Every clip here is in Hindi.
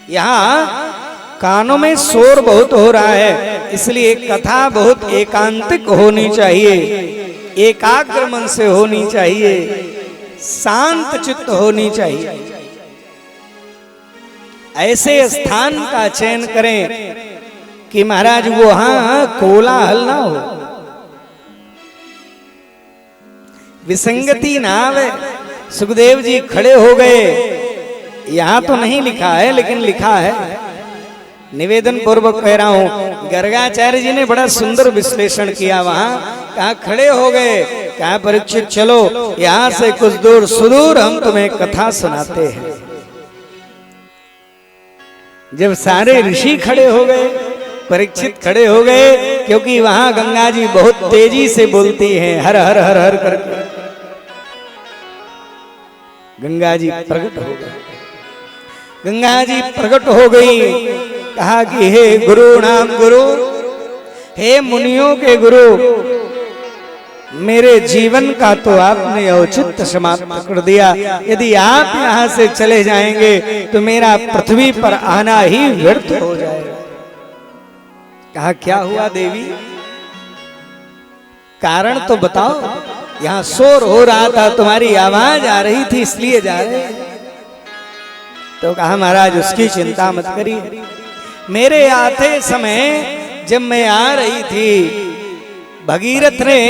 यहाँ कानों में शोर बहुत हो रहा है, इसलिए कथा बहुत एकांतिक होनी चाहिए, एकाग्र मन से होनी चाहिए, शांत चित्त होनी चाहिए। ऐसे स्थान का चयन करें कि महाराज वहां कोलाहल ना हो, विसंगति ना आवे। सुखदेव जी खड़े हो गए, यहां तो नहीं लिखा है लेकिन लिखा है, निवेदन पूर्वक कह रहा हूं, गर्गाचार्य जी ने बड़ा सुंदर विश्लेषण किया। वहां कहा खड़े हो गए, कहा परीक्षित चलो यहां से कुछ दूर सुदूर हम तुम्हें कथा सुनाते हैं। जब सारे ऋषि खड़े हो गए, परीक्षित खड़े हो गए, क्योंकि वहां गंगा जी बहुत तेजी से बोलती हैं, हर हर हर हर करके गंगा जी प्रकट हो गए। गंगा जी प्रकट हो गई, कहा कि हे गुरु नाम गुरु, हे मुनियों के गुरु, मेरे जीवन का तो आपने औचित्य समाप्त कर दिया। यदि आप यहाँ से चले जाएंगे तो मेरा पृथ्वी पर आना ही व्यर्थ हो जाएगा। कहा क्या हुआ देवी, कारण तो बताओ। यहाँ शोर हो रहा था, तुम्हारी आवाज आ रही थी इसलिए जा रहे। तो कहा महाराज उसकी चिंता मत करिए, मेरे आते समय जब मैं आ रही थी, भगीरथ ने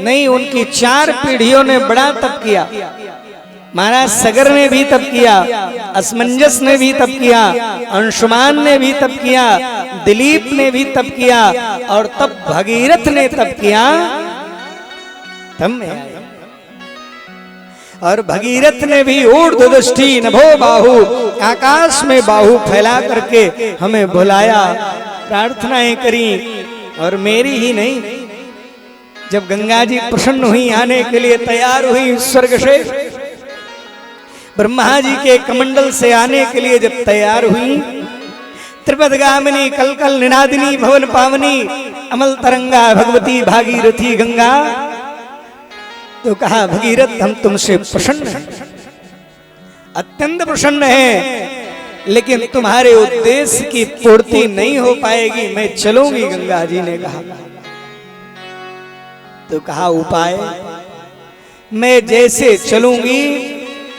नहीं, उनकी 4 पीढ़ियों ने बड़ा तप किया। महाराज सगर ने भी तप किया, असमंजस ने भी तप किया, अंशुमान ने भी तप किया, दिलीप ने भी तप किया, और तब भगीरथ ने तप किया तब में आए। और भगीरथ ने भी ऊर्ध्व दृष्टि नभो बाहु, आकाश में बाहु फैला करके हमें बुलाया, प्रार्थनाएं करी। और मेरी ही नहीं, जब गंगा जी प्रसन्न हुई, आने के लिए तैयार हुई स्वर्ग से, ब्रह्मा जी के कमंडल से आने के लिए जब तैयार हुई, त्रिपदगामिनी कलकल निनादिनी भवन पावनी अमल तरंगा भगवती भागीरथी गंगा। तो कहा भगीरथ हम तुमसे प्रसन्न हैं, अत्यंत प्रसन्न हैं, लेकिन तुम्हारे उद्देश्य की पूर्ति नहीं हो पाएगी, मैं चलूंगी। गंगा जी ने कहा। तो कहा उपाय, मैं जैसे चलूंगी,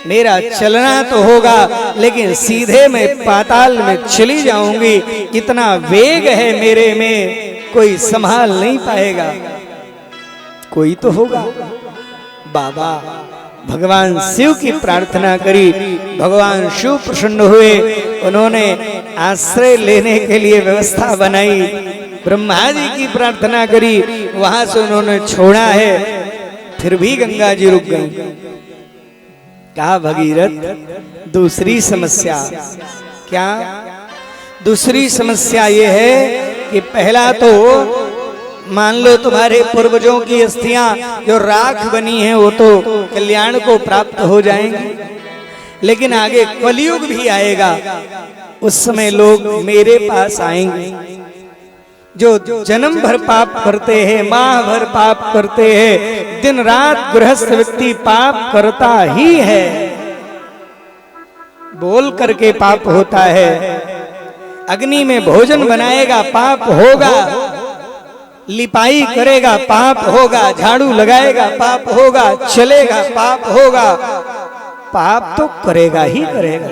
मेरा चलना तो होगा लेकिन सीधे मैं पाताल में चली जाऊंगी, इतना वेग है मेरे में, कोई संभाल नहीं पाएगा। कोई तो होगा। बाबा भगवान शिव की प्रार्थना करी, भगवान शिव प्रसन्न हुए, उन्होंने आश्रय लेने के लिए व्यवस्था बनाई। ब्रह्मा जी की प्रार्थना करी, वहां से उन्होंने छोड़ा है, फिर भी गंगा जी रुक गई। कहा भगीरथ दूसरी समस्या क्या? दूसरी समस्या ये है कि पहला तो मान लो तुम्हारे पूर्वजों की अस्थियां जो राख बनी हैं वो तो कल्याण को प्राप्त हो जाएंगी, लेकिन आगे कलयुग भी आएगा, उस समय लोग मेरे पास आएंगे। जो जन्म भर पाप करते हैं, माह भर पाप करते हैं, दिन रात गृहस्थ व्यक्ति पाप करता ही है, बोल करके पाप होता है। अग्नि में भोजन बनाएगा पाप होगा, लिपाई करेगा पाप होगा, झाड़ू लगाएगा पाप होगा, चलेगा पाप होगा, पाप तो करेगा ही करेगा।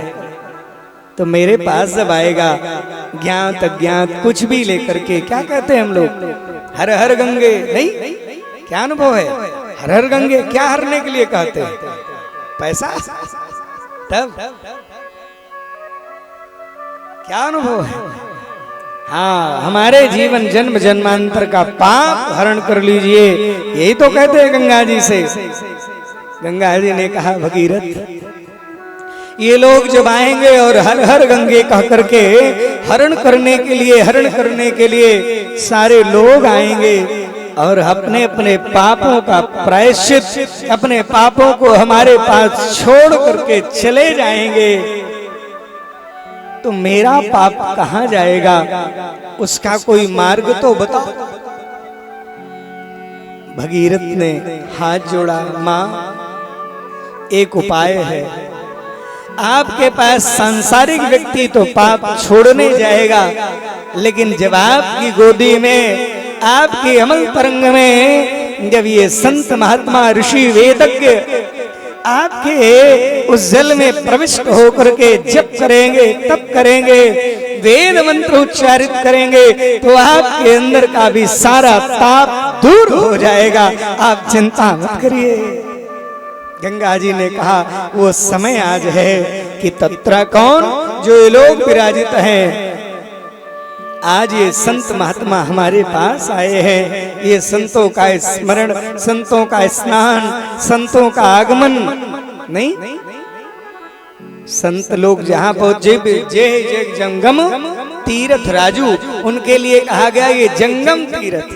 तो मेरे पास जब आएगा ज्ञात अज्ञात कुछ भी लेकर के, क्या कहते हैं हम लोग, हर हर गंगे, नहीं क्या अनुभव है? हर हर गंगे क्या हरने के लिए कहते हैं? पैसा। तब क्या अनुभव है? हाँ, हमारे जीवन जन्म जन्मांतर का पाप हरण कर लीजिए, यही तो कहते हैं गंगा जी से। गंगा जी ने कहा भगीरथ ये लोग जब आएंगे और हर हर गंगे कह करके हरण करने के लिए सारे लोग आएंगे और अपने अपने पापों का प्रायश्चित, अपने पापों को हमारे पास छोड़ करके चले जाएंगे, तो मेरा पाप कहां जाएगा? उसका कोई मार्ग तो बताओ। भगीरथ ने हाथ जोड़ा, मां एक उपाय है, आपके पास सांसारिक व्यक्ति तो पाप छोड़ने जाएगा, लेकिन जब आपकी गोदी में, आपकी अमल तरंग में जब ये संत महात्मा ऋषि वेदज्ञ आपके उस जल में प्रविष्ट होकर के जप करेंगे, तप करेंगे, वेद मंत्र उच्चारित करेंगे, तो आपके अंदर का भी सारा ताप दूर हो जाएगा। आप चिंता मत करिए। गंगा जी ने कहा वो समय आज है कि तत्र कौन, जो ये लोग विराजित हैं, आज ये संत महात्मा हमारे पास आए हैं। ये संतों का स्मरण, संतों का स्नान, संतों का आगमन नहीं, संत लोग जहां पहुंचे जे जंगम तीर्थ राजू, उनके लिए कहा गया ये जंगम तीर्थ,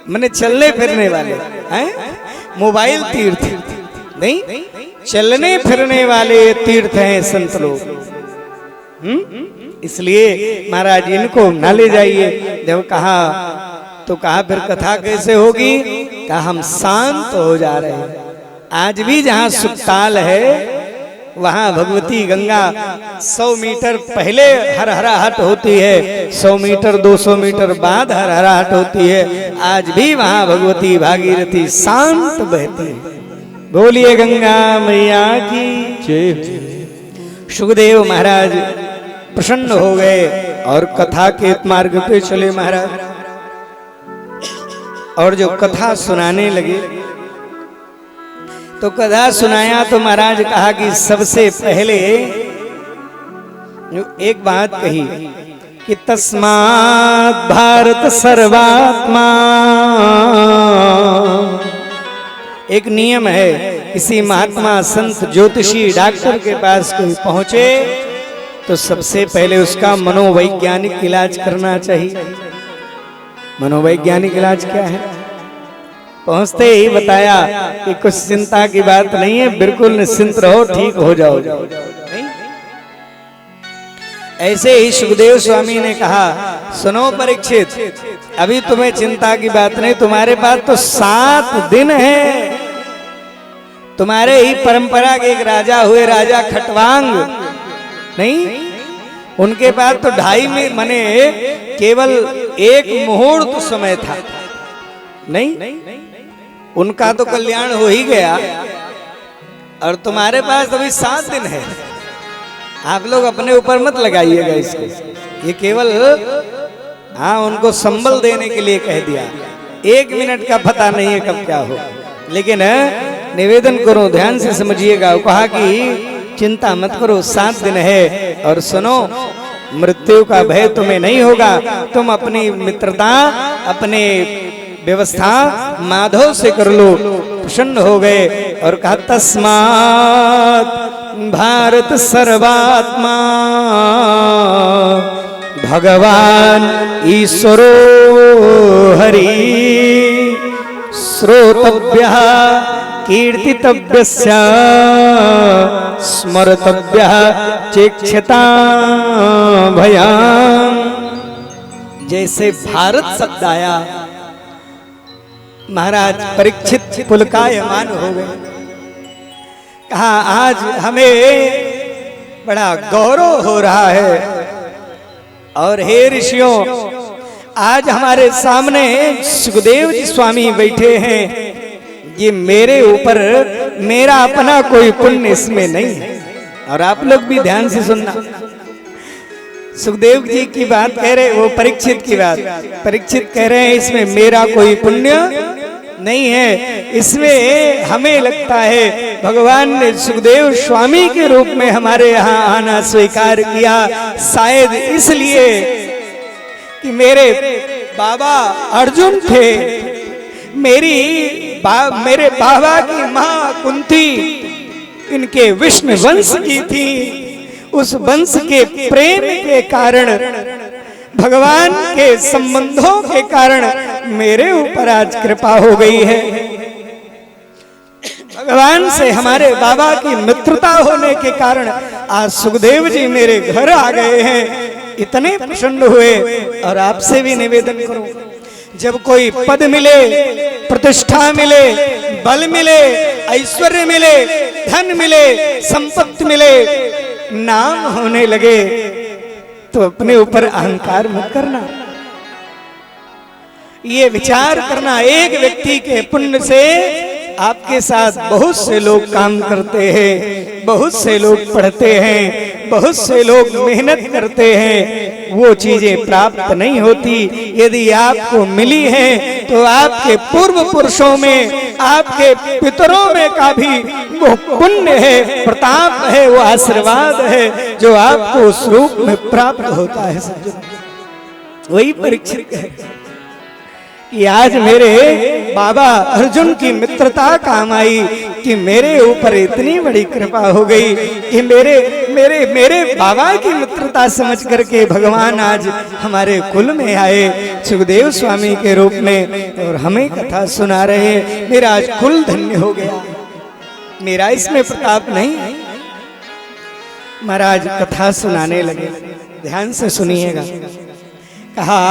माने चलने फिरने वाले हैं। मोबाइल तीर्थ नहीं, चलने फिरने वाले तीर्थ हैं संत लोग। इसलिए महाराज इनको न ले जाइए। जब कहा तो कहा फिर कथा कैसे होगी? कहा हम शांत हो जा रहे हैं। आज भी जहाँ सुखताल है वहाँ भगवती गंगा 100 मीटर पहले हरहराहट होती है, 100 मीटर 200 मीटर बाद हरहराहट होती है। आज भी वहाँ भगवती भागीरथी शांत बहती है। बोलिए गंगा मैया की जय। सुखदेव महाराज प्रसन्न हो गए और कथा के मार्ग पे चले महाराज, और जो कथा सुनाने लगे तो कथा सुनाया तो महाराज कहा कि सबसे पहले एक बात कही कि तस्मात् भारत सर्वात्मा। एक नियम है, किसी महात्मा संत ज्योतिषी डॉक्टर के पास कोई पहुंचे तो सबसे पहले उसका मनोवैज्ञानिक इलाज करना चाहिए। मनोवैज्ञानिक इलाज क्या है? पहुंचते ही बताया कि कुछ चिंता की बात नहीं है, बिल्कुल निश्चिंत रहो, ठीक हो जाओ। ऐसे ही सुखदेव स्वामी ने कहा, सुनो परीक्षित, अभी तुम्हें चिंता की बात नहीं, तुम्हारे पास तो 7 दिन है। तुम्हारे ही परंपरा के एक राजा हुए, राजा खटवांग नहीं, उनके पास तो 2.5 में मने केवल 1 मुहूर्त समय था नहीं, उनका तो कल्याण हो ही गया, और तुम्हारे पास अभी 7 दिन है। आप लोग अपने ऊपर मत लगाइएगा इसको, ये केवल हाँ उनको संबल देने के लिए कह दिया। 1 मिनट का पता नहीं है कब क्या हो, लेकिन निवेदन करो, ध्यान से समझिएगा। कहा कि चिंता मत करो, 7 दिन है, और सुनो मृत्यु का भय तुम्हें नहीं होगा। तुम अपनी मित्रता, अपने व्यवस्था माधव से कर लो। प्रसन्न हो गए और कहा तस्मात् भारत सर्वात्मा भगवान ईश्वरो हरि श्रोतव्यः कीर्तितव्यस्य स्मर्तव्यः चेक्षता भयाम। जैसे भारत शब्द आया महाराज परीक्षित पुलकायमान हो गए। कहा आज हमें बड़ा गौरव हो रहा है, और हे ऋषियों, आज हमारे सामने सुखदेव जी स्वामी बैठे हैं। ये मेरे ऊपर मेरा अपना कोई पुण्य इसमें नहीं है, और आप लोग भी ध्यान से सुनना। सुखदेव जी की बात कह रहे, वो परीक्षित की बात, परीक्षित कह रहे हैं इसमें मेरा कोई पुण्य नहीं है। इसमें हमें लगता है भगवान ने सुखदेव स्वामी के रूप में हमारे यहाँ आना स्वीकार किया, शायद इसलिए कि मेरे बाबा अर्जुन थे, मेरे बाबा की माँ कुंती इनके विष्णु वंश की थी। उस वंश के प्रेम के कारण, भगवान के संबंधों के कारण मेरे ऊपर आज कृपा हो गई है। भगवान से हमारे बाबा की मित्रता होने के कारण आज सुखदेव जी मेरे घर आ गए हैं, इतने प्रसन्न हुए। और आपसे भी निवेदन करूं, जब कोई पद मिले, प्रतिष्ठा मिले, बल मिले, ऐश्वर्य मिले, धन मिले, संपत्ति मिले, नाम होने लगे तो अपने ऊपर अहंकार मत करना। ये विचार करना, एक व्यक्ति के पुण्य से आपके साथ बहुत से लोग काम करते हैं, बहुत से लोग पढ़ते हैं, बहुत से लोग मेहनत करते हैं, वो चीजें प्राप्त नहीं होती। यदि आपको मिली हैं तो आपके पूर्व पुरुषों में, आपके पितरों में का भी वो पुण्य है, प्रताप है, वो आशीर्वाद है जो आपको उस रूप में प्राप्त होता है। वही परीक्षित है कि आज मेरे बाबा अर्जुन की मित्रता काम आई कि मेरे ऊपर इतनी बड़ी कृपा हो गई कि मेरे मेरे मेरे बाबा की मित्रता समझ करके भगवान आज हमारे कुल में आए सुखदेव स्वामी के रूप में और हमें कथा सुना रहे। मेरा आज कुल धन्य हो गया, मेरा इसमें प्रताप नहीं। महाराज कथा सुनाने लगे, ध्यान से सुनिएगा। कहा,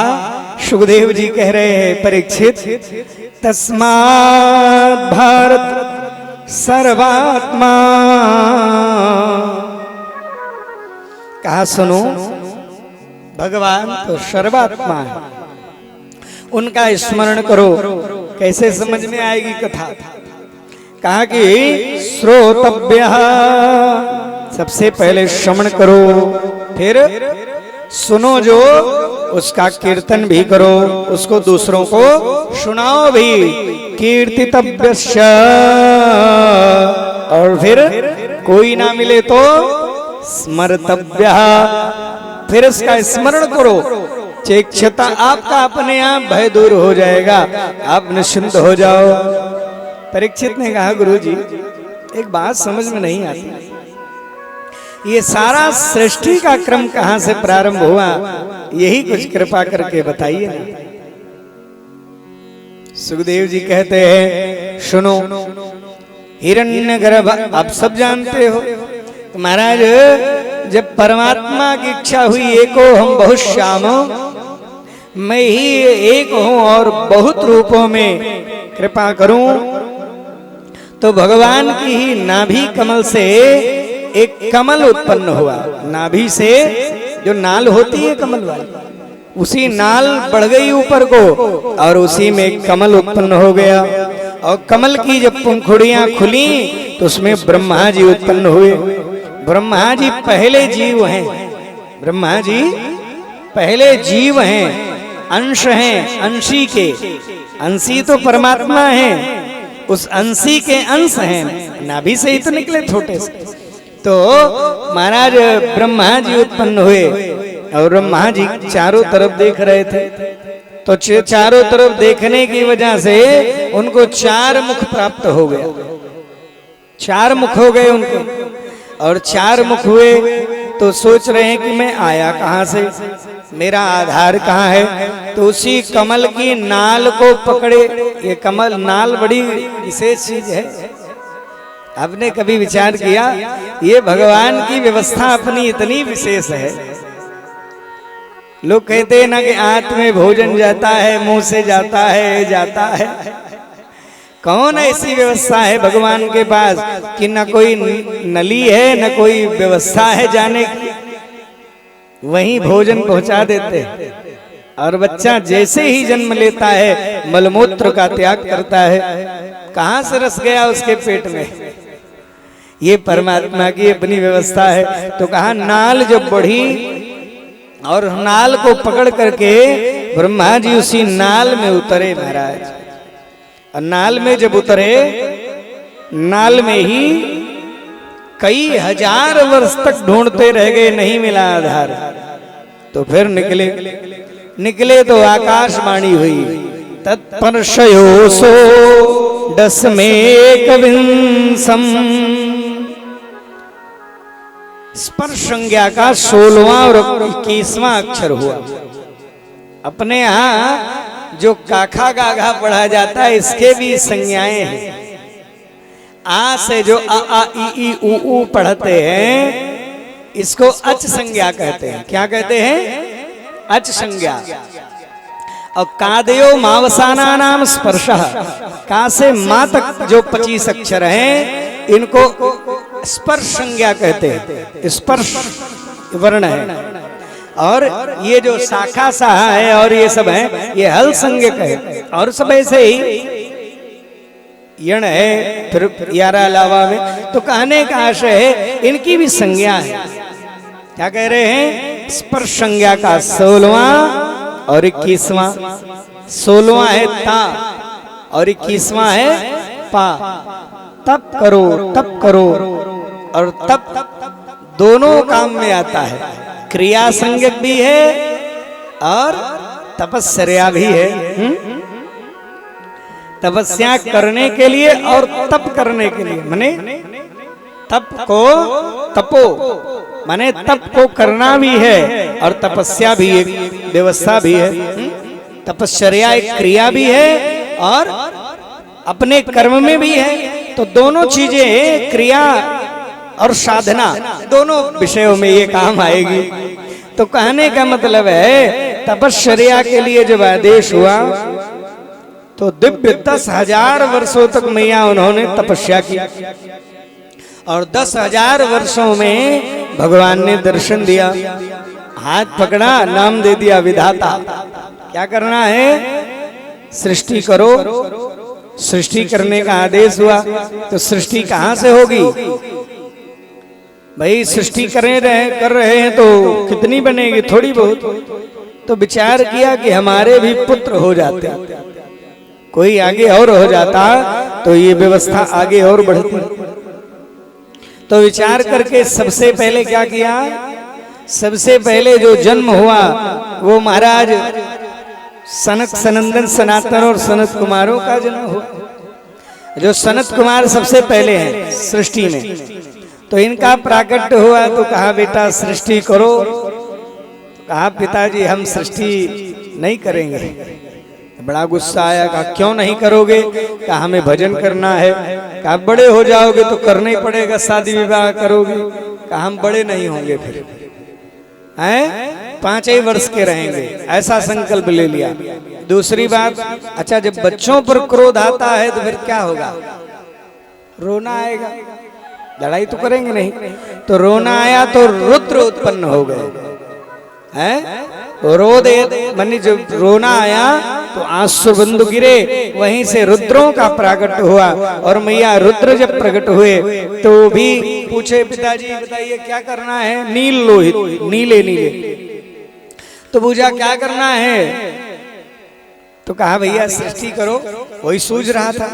सुखदेव जी कह रहे हैं, परीक्षित तस्मात् भारत सर्वात्मा, कहा सुनो भगवान तो सर्वात्मा है, उनका स्मरण करो। कैसे समझ में आएगी कथा? कहा कि श्रोतव्य, सबसे पहले श्रवण करो, फिर सुनो, जो उसका कीर्तन भी करो, उसको दूसरों को सुनाओ भी। कीर्तितव्यश्च, और फिर कोई ना मिले तो स्मर्तव्य, फिर इसका स्मरण करो। चेक्षता, आपका अपने आप भय दूर हो जाएगा, आप निश्चिंत हो जाओ। परीक्षित ने कहा, गुरुजी एक बात समझ में नहीं आती, ये सारा सृष्टि का क्रम कहां से प्रारंभ हुआ, यही कुछ कृपा करके बताइए ना। सुखदेव जी कहते हैं, सुनो, हिरण्यगर्भ आप सब जानते हो। तो महाराज, जब परमात्मा की इच्छा हुई एको हम बहुत श्यामो, मैं ही एक हूं और बहुत रूपों में कृपा करूं, तो भगवान की ही नाभि कमल से एक कमल उत्पन्न हुआ। नाभि से जो नाल होती है कमल वाली, उसी नाल बढ़ गई ऊपर को और उसी में कमल उत्पन्न हो गया। और कमल की जब पंखुड़ियां खुली तो उसमें ब्रह्मा जी उत्पन्न हुए। ब्रह्मा जी पहले जीव हैं, ब्रह्मा जी पहले जीव हैं, अंश हैं, अंशी के। अंशी तो परमात्मा है, उस अंशी के अंश हैं, नाभि से ही तो निकले छोटे से। तो महाराज ब्रह्मा जी उत्पन्न हुए और ब्रह्मा जी चारों तरफ देख रहे थे, तो चारों तरफ देखने की वजह से उनको चार मुख प्राप्त हो गया। चार मुख हो गए उनको, और चार मुख हुए तो सोच रहे हैं कि मैं आया कहां से, मेरा आधार कहां है। तो उसी कमल की नाल को पकड़े। ये कमल नाल बड़ी विशेष चीज है, आपने कभी विचार किया? ये भगवान की व्यवस्था अपनी इतनी विशेष है। लोग कहते हैं ना कि आंत में भोजन जाता है, मुंह से जाता है। कौन ऐसी व्यवस्था है भगवान के पास कि न कोई नली है, न कोई व्यवस्था है जाने की, वहीं भोजन पहुंचा देते हैं। और बच्चा जैसे ही जन्म लेता है मलमूत्र का त्याग करता है, कहां से रस गया उसके पेट में। ये परमात्मा की अपनी व्यवस्था है। तो कहा, नाल जब बढ़ी और नाल को पकड़ करके ब्रह्मा जी उसी नाल में उतरे महाराज। और नाल में जब उतरे, नाल में ही कई हजार वर्ष तक ढूंढते रह गए, नहीं मिला आधार। तो फिर निकले तो आकाशवाणी हुई, तत्पर्शयोसो दशमेकविंशम। स्पर्श संज्ञा का 16वां और 21वां अक्षर हुआ। अपने यहाँ जो काखा गाघा पढ़ा जाता है, इसके भी संज्ञाएं हैं। आ से जो आ ई उ ऊ पढ़ते हैं, इसको अच संज्ञा कहते हैं। क्या कहते हैं? अच संज्ञा। और कादयो मावसाना नाम स्पर्श, का से मां तक जो 25 अक्षर हैं, इनको स्पर्श संज्ञा कहते हैं, स्पर्श वर्ण है। और ये जो शाखा साहा है और ये सब है, ये हल संज्ञक है। और सब ऐसे ही यण है, फिर यारा अलावा में। तो कहने का आशय है इनकी भी संज्ञा है। क्या कह रहे हैं? स्पर्श संज्ञा का 16वां और 21वां। 16वां है ता और 21वां है पा। तप करो, तप करो। और तप दोनों काम में आता है, क्रिया संज्ञक भी है और तपस्या भी है। तपस्या करने के लिए और तप करने के लिए, माने तप को तपो, माने तप को करना भी है और तपस्या भी एक व्यवस्था भी है। तपस्या एक क्रिया भी है और अपने कर्म में भी है। तो दोनों चीजें, क्रिया और साधना, दोनों विषयों में ये काम आएगी। तो कहने का मतलब है तपस्या के लिए जब आदेश हुआ तो दिव्य 10,000 वर्षों तक मैया उन्होंने तपस्या की। और 10,000 वर्षों में भगवान ने दर्शन दिया, हाथ पकड़ा, नाम दे दिया विधाता। क्या करना है? सृष्टि करो। सृष्टि करने का आदेश हुआ तो सृष्टि कहां से होगी भाई? सृष्टि कर रहे हैं तो कितनी बनेगी? थोड़ी बहुत। तो विचार किया कि हमारे भी पुत्र हो जाते, कोई आगे और हो जाता तो ये व्यवस्था आगे और बढ़ती। तो विचार करके सबसे पहले क्या किया? सबसे पहले जो जन्म हुआ वो महाराज सनक, सनंदन, सनातन और सनत कुमारों का जन्म हुआ। जो सनत कुमार सबसे पहले हैं सृष्टि में, तो इनका प्राकट्य हुआ तो कहा बेटा सृष्टि करो। तो कहा पिताजी हम सृष्टि नहीं करेंगे। बड़ा गुस्सा आया, कहा क्यों नहीं करोगे? कहा हमें भजन करना है। कहा बड़े हो जाओगे तो करना ही पड़ेगा, शादी विवाह करोगे। कहा हम बड़े नहीं होंगे, फिर हैं 5 ही वर्ष के रहेंगे, ऐसा संकल्प ले लिया। दूसरी बात, अच्छा जब बच्चों पर क्रोध आता है तो फिर क्या होगा? रोना आएगा, लड़ाई तो करेंगे नहीं। तो रोना आया तो रुद्र उत्पन्न हो गए हैं। रोदे माने जब रोना आया तो आंसू बिंदु गिरे, वहीं से रुद्रों का प्राकट हुआ। और मैया रुद्र जब प्रकट हुए तो भी पूछे पिताजी बताइए क्या करना है? नील लोहित, नीले नीले। तो पूछा क्या करना है? तो कहा भैया सृष्टि करो। वही सूझ रहा था।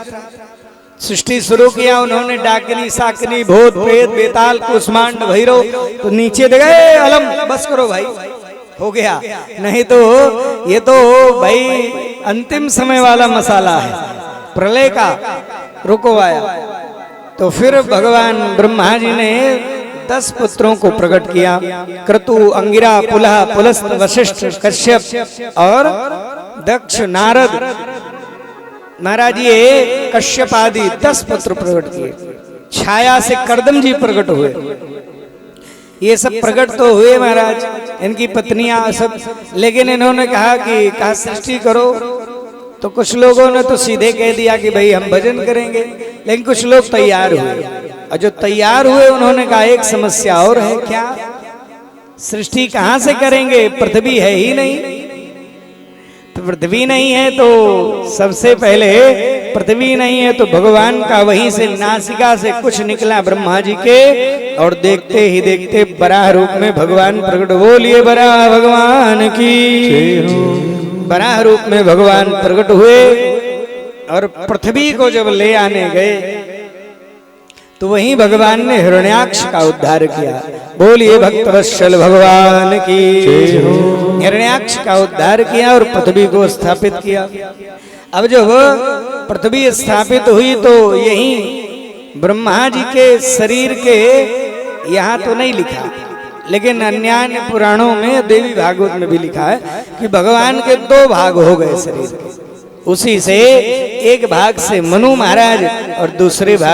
सृष्टि शुरू किया उन्होंने, डाकिनी, साकिनी, भूत, प्रेत, बेताल, कुष्मांड, भैरव। तो नीचे दे गए अलम, बस करो भाई, हो गया। नहीं तो ये तो भाई अंतिम समय वाला मसाला है, प्रलय का रुकवाया। तो फिर भगवान ब्रह्मा जी ने 10 पुत्रों को प्रकट किया। क्रतु, अंगिरा, पुलह, पुलस्त, वशिष्ठ, कश्यप और दक्ष, नारद। महाराज ये कश्यप आदि 10 पुत्र प्रकट किए। छाया से करदम जी प्रकट हुए। ये सब प्रकट तो हुए महाराज, इनकी पत्नियां सब। लेकिन इन्होंने कहा कि कहा सृष्टि करो। तो कुछ लोगों ने तो सीधे कह दिया कि भाई हम भजन करेंगे। लेकिन कुछ लोग तैयार हुए, और जो तैयार हुए उन्होंने कहा एक समस्या और है। क्या? सृष्टि कहां से करेंगे? पृथ्वी है ही नहीं। तो पृथ्वी नहीं है तो सबसे पहले पृथ्वी नहीं है तो भगवान का वहीं से नासिका से कुछ निकला ब्रह्मा जी के। और देखते ही देखते बराह रूप में भगवान प्रकट। बोलिए बराह भगवान की। बराह रूप में भगवान प्रकट हुए और पृथ्वी को जब ले आने गए तो वहीं भगवान ने हिरण्याक्ष का उद्धार किया। बोलिए भक्तवत्सल भगवान की। हिरण्याक्ष का उद्धार किया और पृथ्वी को स्थापित किया। अब जब पृथ्वी स्थापित हुई तो यही ब्रह्मा जी के शरीर के, यहाँ तो नहीं लिखा लेकिन अन्य पुराणों में देवी भागवत में भी लिखा है कि भगवान के 2 भाग हो गए शरीर के। उसी से एक भाग से मनु महाराज और दूसरे भाग